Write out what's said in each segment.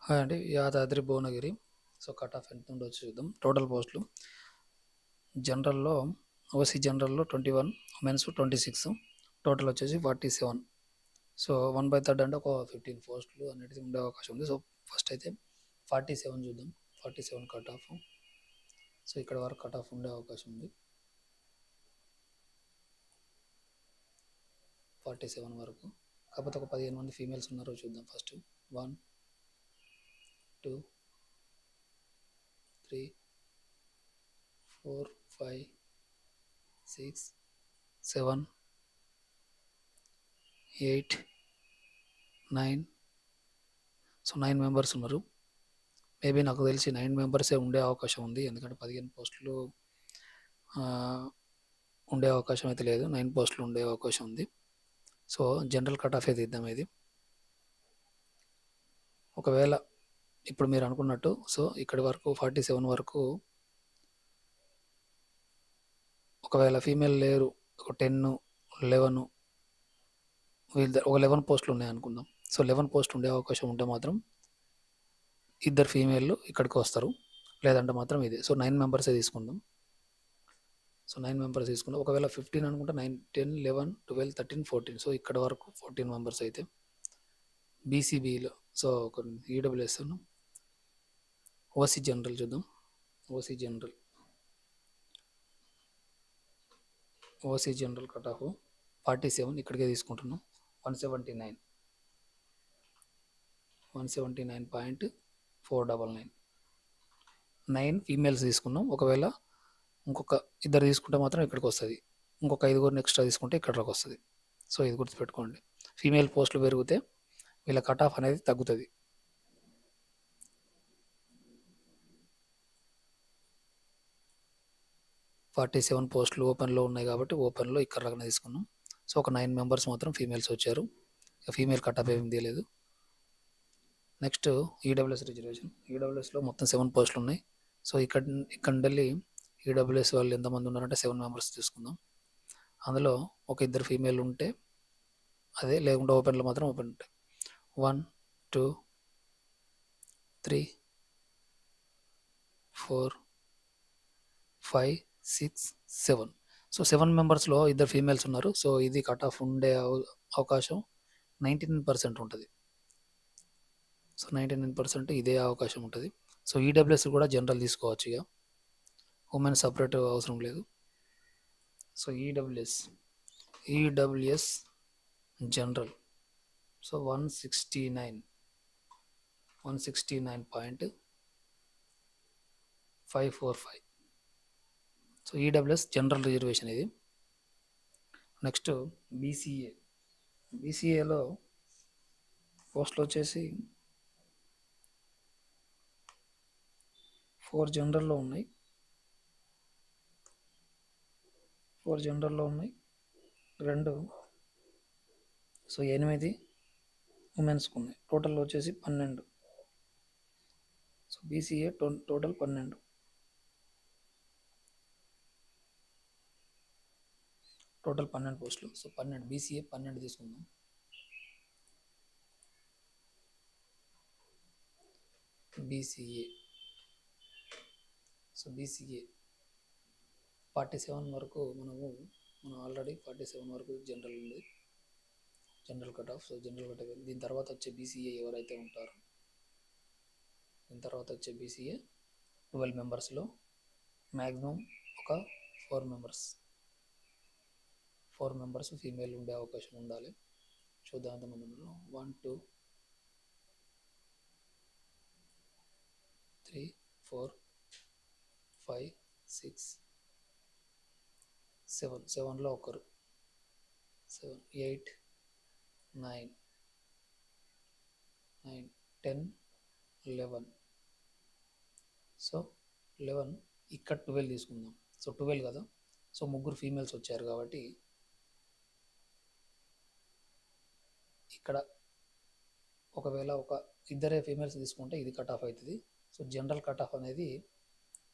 Hi అండి. Yadadri Bhuvanagiri. So cut off ఎంత ఉండొచ్చు చూద్దాం. టోటల్ పోస్టులు జనరల్లో ఓసీ జనరల్లో 21, ఉమెన్స్ 26, టోటల్ వచ్చేసి 47. సో 1/3 అంటే ఒక 15 పోస్టులు అనేది ఉండే అవకాశం ఉంది. సో ఫస్ట్ అయితే 47 చూద్దాం. 47 కట్ ఆఫ్. సో ఇక్కడ వరకు కట్ ఆఫ్ ఉండే అవకాశం ఉంది. 47 వరకు, కాకపోతే ఒక 15 మంది ఫీమేల్స్ ఉన్నారో చూద్దాం. ఫస్ట్ 1, 2, 3, 4, 5, 6, 7, 8, 9. సో 9 మెంబర్స్ ఉన్నారు. మేబీ నాకు తెలిసి 9 మెంబర్సే ఉండే అవకాశం ఉంది. ఎందుకంటే 15 పోస్టులు ఉండే అవకాశం అయితే లేదు. 9 పోస్టులు ఉండే అవకాశం ఉంది. సో జనరల్ కట్ ఆఫ్ తీద్దాం ఇది. ఒకవేళ ఇప్పుడు మీరు అనుకున్నట్టు సో ఇక్కడి వరకు 47 వరకు ఒకవేళ ఫీమేల్ లేరు, ఒక 10, 11 వీళ్ళ ఒక 11 పోస్టులు ఉన్నాయి అనుకుందాం. సో 11 పోస్ట్ ఉండే అవకాశం ఉంటే మాత్రం ఇద్దరు ఫీమేల్ ఇక్కడికి వస్తారు, లేదంటే మాత్రం ఇది. సో 9 మెంబర్సే తీసుకుందాం. సో 9 మెంబర్స్ తీసుకుందాం. ఒకవేళ 15 అనుకుంటే 9, 10, 11, 12, 13, 14. సో ఇక్కడ వరకు 14 మెంబర్స్ అయితే బీసీబీలో. సో ఒక ఈడబ్ల్యూఎస్ ఓసీ జనరల్ చూద్దాం. ఓసీ జనరల్ కట్ ఆఫ్ 47 ఇక్కడికే తీసుకుంటున్నాం. 179.499. 9 ఫీమేల్స్ తీసుకున్నాం. ఒకవేళ ఇంకొక ఇద్దరు తీసుకుంటే మాత్రం ఇక్కడికి వస్తుంది. ఇంకొక 5 ఎక్స్ట్రా తీసుకుంటే ఇక్కడికి వస్తుంది. సో ఇది గుర్తుపెట్టుకోండి. ఫీమేల్ పోస్టులు పెరిగితే వీళ్ళ కట్ ఆఫ్ అనేది తగ్గుతుంది. (47) పోస్టులు ఓపెన్లో ఉన్నాయి కాబట్టి ఓపెన్లో ఇక్కడ రకన తీసుకున్నాం. సో ఒక 9 మెంబర్స్ మాత్రం ఫీమేల్స్ వచ్చారు. ఫీమేల్ కట్ ఆఫ్ ఏం తీయలేదు. Next EWS reservation. ఈడబ్ల్యూఎస్లో మొత్తం 7 పోస్టులు ఉన్నాయి. సో ఇక్కడ నుండి ఈడబ్ల్యూఎస్ వాళ్ళు ఎంతమంది ఉన్నారంటే 7 మెంబర్స్ తీసుకుందాం. అందులో ఒక ఇద్దరు ఫీమేల్ ఉంటే అదే, లేకుంటే ఓపెన్లో మాత్రం ఓపెన్ ఉంటాయి. 1, 2, 3, 4, 5, 6, 7. సో 7 మెంబర్స్లో ఇద్దరు ఫీమేల్స్ ఉన్నారు. సో ఇది కట్ ఆఫ్ ఉండే అవకాశం 99% ఉంటుంది. సో 99% ఇదే అవకాశం ఉంటుంది. సో ఈడబ్ల్యూఎస్ కూడా జనరల్ తీసుకోవచ్చు. ఇక ఉమెన్ సపరేట్ అవసరం లేదు. So EWS general. So 169.545. So EWS general reservation ఇది. నెక్స్ట్ బీసీఏలో పోస్టులు వచ్చేసి 4 జనరల్లో ఉన్నాయి. 2 సో 8 ఉమెన్స్కి ఉన్నాయి. టోటల్ వచ్చేసి 12. So BCA total 12. టోటల్ 12 పోస్టులు. సో 12 బీసీఏ 12 తీసుకుందాం. బీసీఏ. సో బీసీఏ 47 వరకు మనం ఆల్రెడీ 47 వరకు జనరల్ ఉంది. General cut off. So general cut off దీని తర్వాత వచ్చే బీసీఏ ఎవరైతే ఉంటారో దీని తర్వాత వచ్చే బీసీఏ 12 మెంబర్స్లో మ్యాక్సిమం ఒక 4 మెంబర్స్ ఫీమేల్ ఉండే అవకాశం ఉండాలి. చూద్దాం ఎంతమంది ఉన్నారు. 1, 2, 3, 4, 5, 6, 7. 7లో ఒకరు. 7, 8, 9, 10, 11. సో 11 ఇక్కడ 12 తీసుకుందాం. సో 12 కదా. సో ముగ్గురు ఫీమేల్స్ వచ్చారు కాబట్టి ఇక్కడ ఒకవేళ ఒక ఇద్దరే ఫీమేల్స్ తీసుకుంటే ఇది కట్ ఆఫ్ అవుతుంది. సో జనరల్ కట్ ఆఫ్ అనేది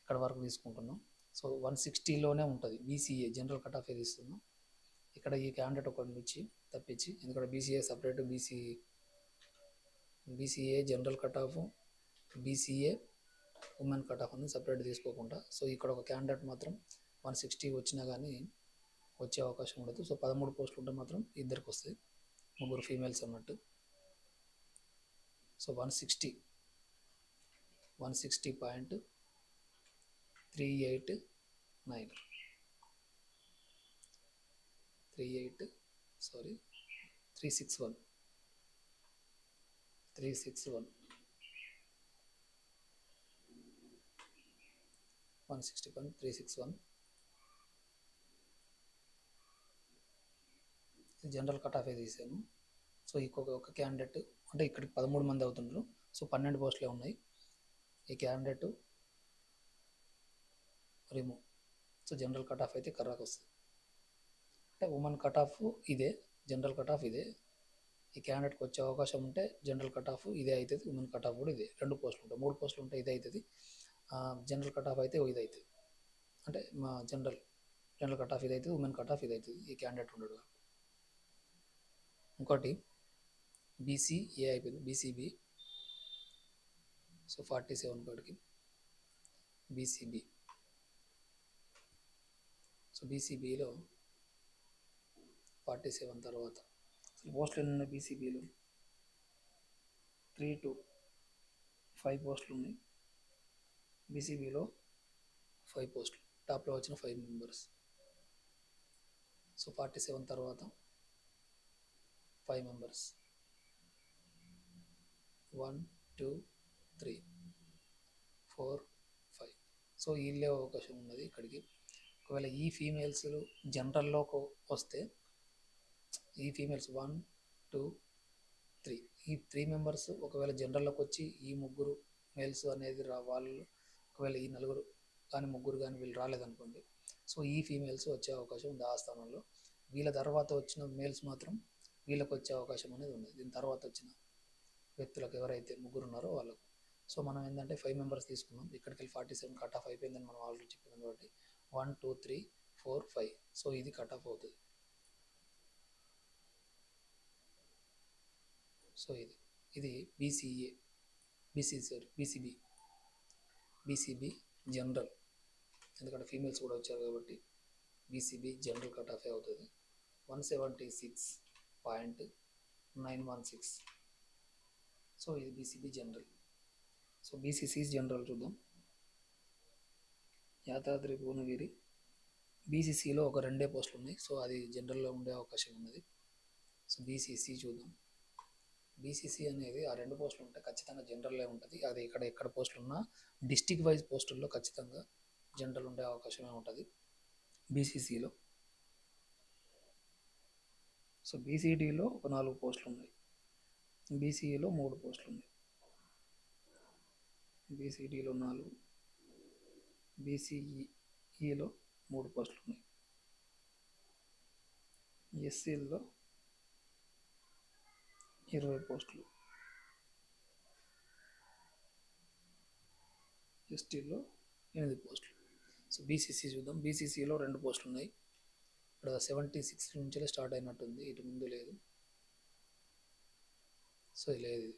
ఇక్కడ వరకు తీసుకుంటున్నాం. సో 160లోనే ఉంటుంది. బీసీఏ జనరల్ కట్ ఆఫ్ ఏది ఇస్తున్నాం. ఇక్కడ ఈ క్యాండిడేట్ ఒకటి తప్పించి, ఎందుకంటే BCA separate, BCA general cut off, BCA women cut off అని సపరేట్ తీసుకోకుండా. సో ఇక్కడ ఒక క్యాండిడేట్ మాత్రం 160 వచ్చినా కానీ వచ్చే అవకాశం ఉండదు. సో 13 పోస్టులు ఉంటే మాత్రం ఇద్దరికి వస్తాయి, ముగ్గురు ఫీమేల్స్ అన్నట్టు. సో 160.389, 361, 160.361 జనరల్ కట్ ఆఫే తీసాను. సో ఒక క్యాండిడేట్ అంటే ఇక్కడికి 13 మంది అవుతుండ్రు. సో 12 పోస్టులే ఉన్నాయి. ఈ candidate remove. So general cut off అయితే కర్రాకు వస్తుంది. అంటే ఉమెన్ కట్ ఆఫ్ ఇదే, జనరల్ కట్ ఆఫ్ ఇదే. ఈ క్యాండిడేట్కి వచ్చే అవకాశం ఉంటే జనరల్ కట్ ఆఫ్ ఇదే అవుతుంది, ఉమెన్ కట్ ఆఫ్ కూడా ఇదే. 2 పోస్టులు ఉంటాయి, 3 పోస్టులు ఉంటే ఇదే అవుతుంది. జనరల్ కట్ ఆఫ్ అయితే ఇది అవుతుంది. అంటే మా జనరల్ కట్ ఆఫ్ ఇది అవుతుంది, ఉమెన్ కట్ ఆఫ్ ఇది అవుతుంది ఈ క్యాండిడేట్ ఉండడు. ఇంకోటి బీసీఏ అయిపోయింది, బీసీబీ. సో 47 కాడికి బీసీబీ. సో బీసీబీలో 47 తర్వాత అసలు పోస్టులు ఎన్ని ఉన్నాయి బీసీబీలో? 3 to 5 పోస్టులు ఉన్నాయి బీసీబీలో. 5 పోస్టులు, టాప్లో వచ్చిన 5 మెంబర్స్. సో 47 తర్వాత 5 మెంబర్స్, 1 2 3 4 5. సో వీళ్ళే అవకాశం ఉన్నది ఇక్కడికి. ఒకవేళ ఈ ఫీమేల్స్ జనరల్లోకి వస్తే, ఈ ఫీమేల్స్ 1 2 3, ఈ 3 మెంబర్స్ ఒకవేళ జనరల్లోకి వచ్చి ఈ ముగ్గురు మేల్స్ అనేది వాళ్ళు ఒకవేళ ఈ నలుగురు కానీ ముగ్గురు కానీ వీళ్ళు రాలేదనుకోండి, సో ఈ ఫీమేల్స్ వచ్చే అవకాశం ఉంది ఆ స్థానంలో. వీళ్ళ తర్వాత వచ్చిన మేల్స్ మాత్రం వీళ్ళకి వచ్చే అవకాశం అనేది ఉంది, దీని తర్వాత వచ్చిన వ్యక్తులకు ఎవరైతే ముగ్గురు ఉన్నారో వాళ్ళకు. సో మనం ఏంటంటే 5 మెంబర్స్ తీసుకున్నాం, ఇక్కడికి వెళ్ళి 47 కట్ ఆఫ్ అయిపోయిందని మనం ఆల్రెడీ చెప్పినాం కాబట్టి 1 2 3 4 5. సో ఇది కట్ ఆఫ్ అవుతుంది. సో ఇది బీసీఏ, బీసీబీ జనరల్, ఎందుకంటే ఫీమేల్స్ కూడా వచ్చారు కాబట్టి బీసీబీ జనరల్ కట్ ఆఫే అవుతుంది. 176.916. సో ఇది BCB general. So BCC general చూద్దాం. యాదాద్రి భువనగిరి బీసీసీలో ఒక 2 పోస్టులు ఉన్నాయి. సో అది జనరల్లో ఉండే అవకాశం ఉన్నది. సో బీసీసీ చూద్దాం. బీసీసీ అనేది ఆ 2 పోస్టులు ఉంటే ఖచ్చితంగా జనరల్లే ఉంటుంది. అది ఎక్కడ పోస్టులు ఉన్నా డిస్టిక్ వైజ్ పోస్టుల్లో ఖచ్చితంగా జనరల్ ఉండే అవకాశమే ఉంటుంది బీసీసీలో. సో బీసీడీలో ఒక 4 పోస్టులు ఉన్నాయి, బీసీఈలో 3 పోస్టులు ఉన్నాయి. బీసీడీలో 4, బీసీఈలో 3 పోస్టులు ఉన్నాయి. ఎస్సీలో 20 పోస్టులు, ఎస్టీలో 8 పోస్టులు. సో బీసీసీ చూద్దాం. బీసీసీలో 2 పోస్టులు ఉన్నాయి. ఇక్కడ 76 నుంచి స్టార్ట్ అయినట్టుంది, ఇటు ముందు లేదు. సో లేదు.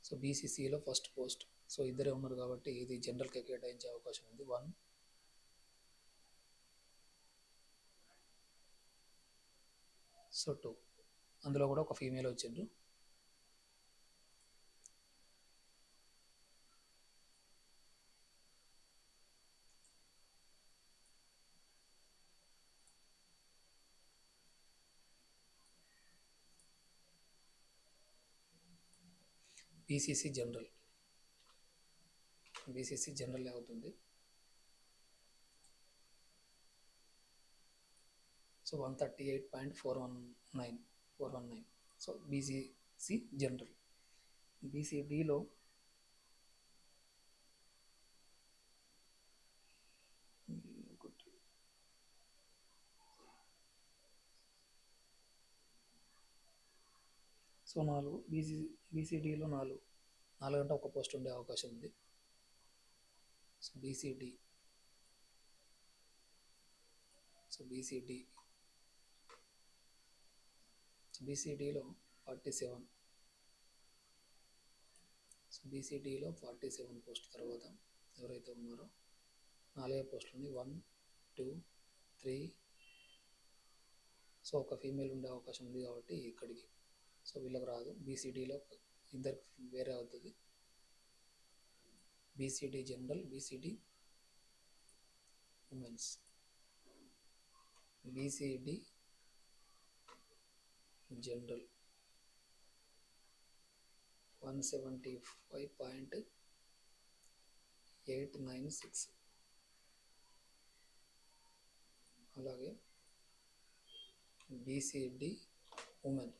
సో బీసీసీలో ఫస్ట్ పోస్ట్. సో ఇద్దరే ఉన్నారు కాబట్టి ఇది జనరల్కి కేటాయించే అవకాశం ఉంది. 1 సో 2, అందులో కూడా ఒక ఫీమేల్ వచ్చిండ్రు. బీసీసీ జనరల్ అవుతుంది. సో 138.419. So BCC general. బీసీడీలో సో 4, బీసీడీలో 4 అంటే ఒక పోస్ట్ ఉండే అవకాశం ఉంది. సో బీసీడీ, బీసీడీలో 47, సో బీసీడీలో 47 పోస్ట్ తర్వాత ఎవరైతే ఉన్నారో 4 పోస్టులు ఉన్నాయి, 1 2 3. సో ఒక ఫీమేల్ ఉండే అవకాశం ఉంది కాబట్టి ఇక్కడికి, సో వీళ్ళకి రాదు. బీసీడీలో ఇద్దరికి వేరే అవుతుంది. BCD general, BCD women's. BCD general 175.896. అలాగే బీసీడీ ఉమెన్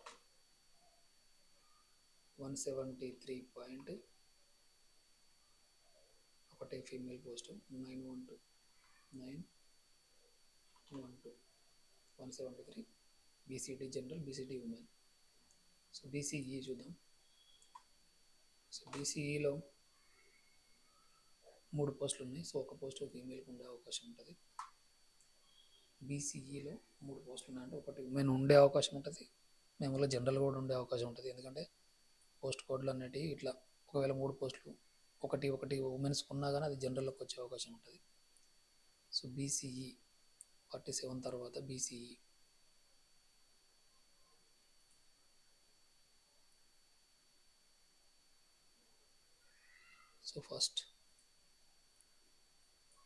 173. ఒకటే female post 912 173. BCD general, BCD women. So BCE చూద్దాం. సో బీసీఈలో 3 పోస్టులు ఉన్నాయి. సో ఒక పోస్టు ఫీమేల్కి ఉండే అవకాశం ఉంటుంది. బీసీఈలో 3 పోస్టులు ఉన్నాయంటే ఒకటి ఉమెన్ ఉండే అవకాశం ఉంటుంది, మామూలుగా జనరల్ కూడా ఉండే అవకాశం ఉంటుంది. ఎందుకంటే పోస్ట్ కోడ్లు అనేటివి ఇట్లా ఒకవేళ 3 పోస్టులు ఒకటి ఉమెన్స్కి ఉన్నా కానీ అది జనరల్లోకి వచ్చే అవకాశం ఉంటుంది. సో బీసీఈ 47 తర్వాత బీసీఈ. సో ఫస్ట్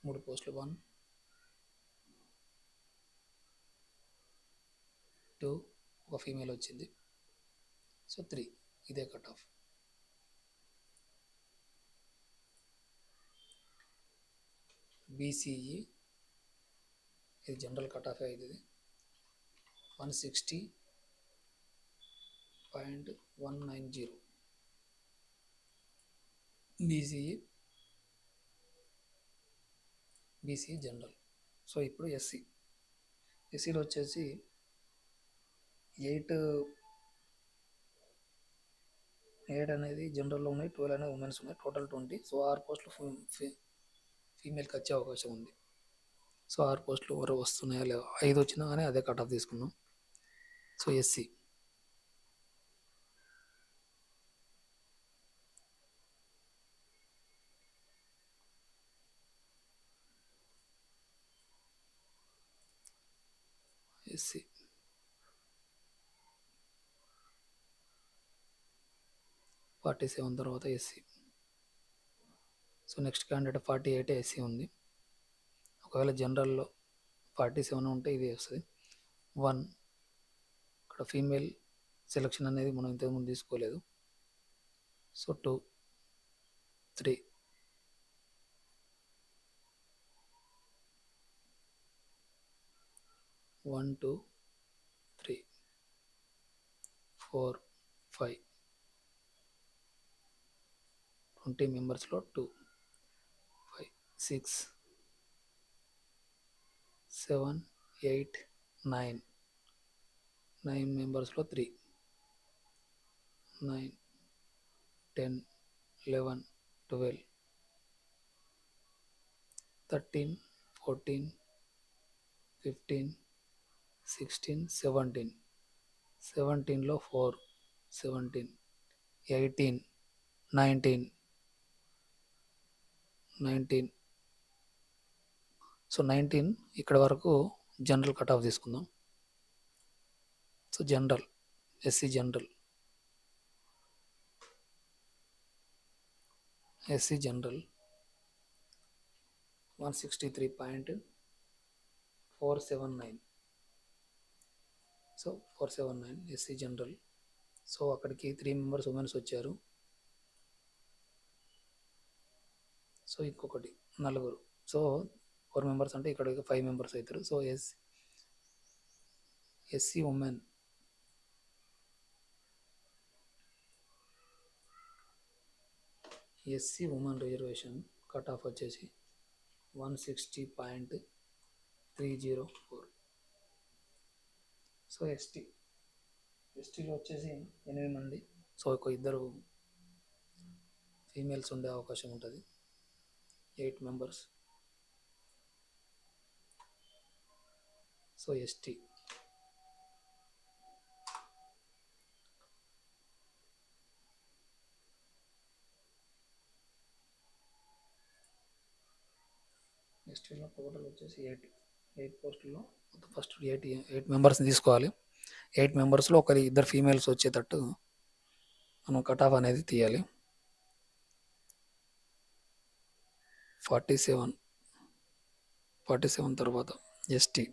3 పోస్టులు 1 2, ఒక ఫీమేల్ వచ్చింది. సో 3, ఇదే కట్ ఆఫ్. బీసీఈ ఇది జనరల్ కట్ ఆఫ్ అవుతుంది 160.190. BCE general. సో ఇప్పుడు ఎస్సీలో వచ్చేసి 8 అనేది జనరల్లో ఉన్నాయి, 12 అనేది ఉమెన్స్ ఉన్నాయి, టోటల్ 20. సో 6 పోస్టులు ఫీమేల్కి వచ్చే అవకాశం ఉంది. సో 6 పోస్టులు ఎవరు వస్తున్నాయా లేవా, 5 వచ్చినా కానీ అదే కట్ ఆఫ్ తీసుకున్నాం. సో ఎస్సీ ఎస్సీ 47 తర్వాత SC. So next candidate 48 SC ఉంది. ఒకవేళ జనరల్లో 47 ఉంటే ఇది వస్తుంది 1. ఇక్కడ ఫీమేల్ సెలక్షన్ అనేది మనం ఇంతకుముందు తీసుకోలేదు. సో 2 3 1 2 3 4 5 20 మెంబర్స్లో 2 5 6 7 8 9 మెంబర్స్లో 3 9 10 11 12 13 14 15 16 17 17లో 4 17 18 19 19. సో 19 ఇక్కడ వరకు జనరల్ కట్ ఆఫ్ తీసుకుందాం. So general SC general 163.479. So 479 SC general. So అక్కడికి 3 మెంబర్స్ ఉమెన్స్ వచ్చారు. సో ఇంకొకటి 4. సో 4 మెంబర్స్ అంటే ఇక్కడ 5 మెంబర్స్ అవుతారు. So SC women reservation cut off వచ్చేసి 160.304. సో ఎస్టీలో వచ్చేసి 8 మంది. సో ఒక 2 ఫీమేల్స్ ఉండే అవకాశం ఉంటుంది, 8 మెంబర్స్. సో ఎస్టీ ఎస్టీలో టోటల్ వచ్చేసి 8 పోస్టుల్లో ఫస్ట్ 8 మెంబర్స్ని తీసుకోవాలి. 8 మెంబర్స్లో ఇద్దరు ఫీమేల్స్ వచ్చేటట్టు మనం కట్ ఆఫ్ అనేది తీయాలి. 47 తర్వాత ఎస్టీ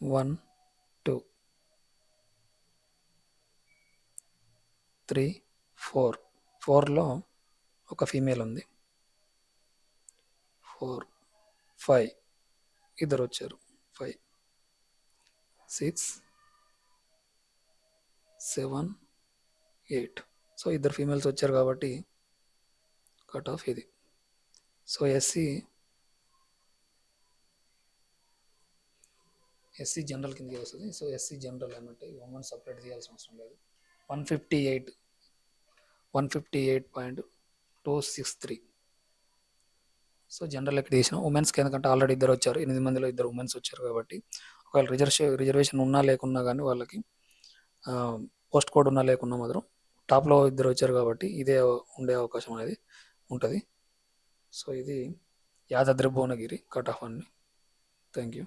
1 2 3 4 4లో ఒక ఫీమేల్ ఉంది. 4 5 ఇద్దరు వచ్చారు. 5 6 7 8 సో ఇద్దరు ఫీమేల్స్ వచ్చారు కాబట్టి కట్ ఆఫ్ ఇది. సో ఎస్సీ జనరల్ కిందకి వస్తుంది. సో ఎస్సీ జనరల్ అన్నట్టు ఉమెన్ సపరేట్ తీయాల్సిన అవసరం లేదు. 158.263. సో జనరల్ ఎక్కడ తీసిన ఉమెన్స్కి, ఎందుకంటే ఆల్రెడీ ఇద్దరు వచ్చారు, 8 మందిలో 2 ఉమెన్స్ వచ్చారు కాబట్టి ఒకవేళ రిజర్వేషన్ ఉన్నా లేకున్నా కానీ వాళ్ళకి పోస్ట్ కోడ్ ఉన్నా లేకున్నా మాత్రం టాప్లో 2 వచ్చారు కాబట్టి ఇదే ఉండే అవకాశం అనేది ఉంటుంది. సో ఇది యాదాద్రి భువనగిరి కట్ ఆఫ్ అండి. Thank you.